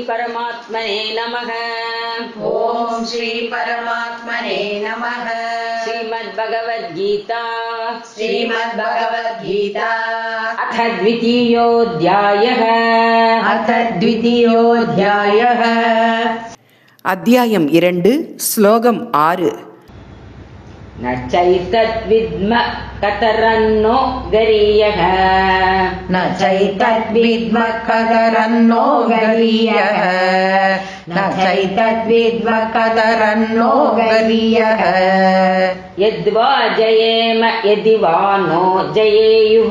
परमात्मने नमः। ओम श्री परमात्मने नमः। श्रीमद्भगवद्गीता अथ द्वितीयोऽध्यायः अध्याயம் 2 ஸ்லோகம் 6 न चैतद्विद्म कतरन्नो गरीयः न चैतद्विद्म कतरन्नो गरीयः न चैतद्विद्म कतरन्नो गरीयः यद्वा जयेम यदि वा नो जयेयुः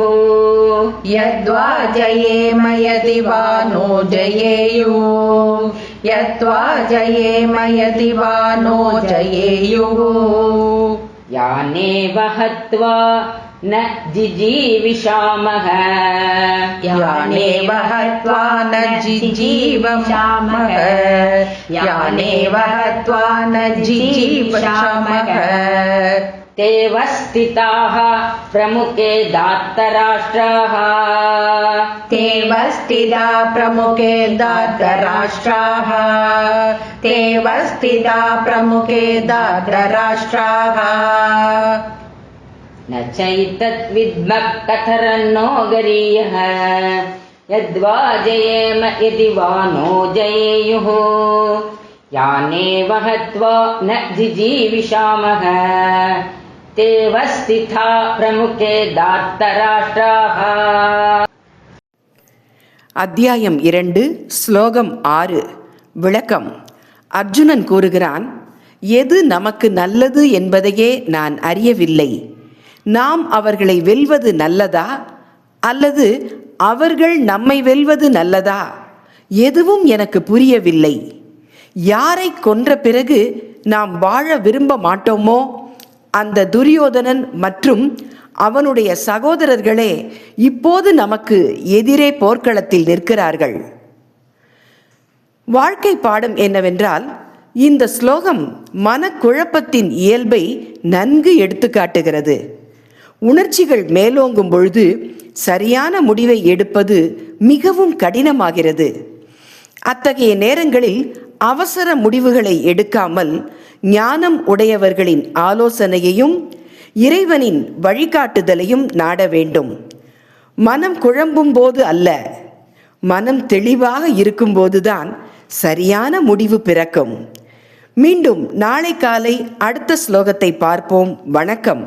यद्वा जयेम यदि वा नो जयेयुः यद्वा जयेम यदि वा नो जयेयुः यानेव हत्वा न जिजीविषामः यानेव हत्वा न जिजीवामः यानेव हत्वा न जिजीवामः ते वस्थिताः प्रमुखे दात्तराष्ट्राः ते वस्थिता प्रमुखे दात्तराष्ट्राः ते वस्थिता प्रमुखे दात्तराष्ट्राः न चैतद्विद्म कतरन्नो गरीयः यद्वा जयेम यदि वा नो जयेयुः यानेव हत्वा न जिजीविषामः ते वस्थिता प्रमुखे दात्तराष्ट्राः. அத்தியாயம் 2 ஸ்லோகம் 6 விளக்கம். அர்ஜுனன் கூறுகிறான், எது நமக்கு நல்லது என்பதையே நான் அறியவில்லை. நாம் அவர்களை வெல்வது நல்லதா அல்லது அவர்கள் நம்மை வெல்வது நல்லதா? எதுவும் எனக்கு புரியவில்லை. யாரை கொன்ற பிறகு நாம் வாழ விரும்ப மாட்டோமோ அந்த துரியோதனன் மற்றும் அவனுடைய சகோதரர்களே இப்போது நமக்கு எதிரே போர்க்களத்தில் நிற்கிறார்கள். வாழ்க்கை பாடம் என்னவென்றால், இந்த ஸ்லோகம் மனக்குழப்பத்தின் இயல்பை நன்கு எடுத்து காட்டுகிறது. உணர்ச்சிகள் மேலோங்கும் பொழுது சரியான முடிவை எடுப்பது மிகவும் கடினமாகிறது. அத்தகைய நேரங்களில் அவசர முடிவுகளை எடுக்காமல் ஞானம் உடையவர்களின் ஆலோசனையையும் இறைவனின் வழிகாட்டுதலையும் நாட வேண்டும். மனம் குழம்பும் போது அல்ல, மனம் தெளிவாக இருக்கும்போதுதான் சரியான முடிவு பிறக்கும். மீண்டும் நாளை காலை அடுத்த ஸ்லோகத்தை பார்ப்போம். வணக்கம்.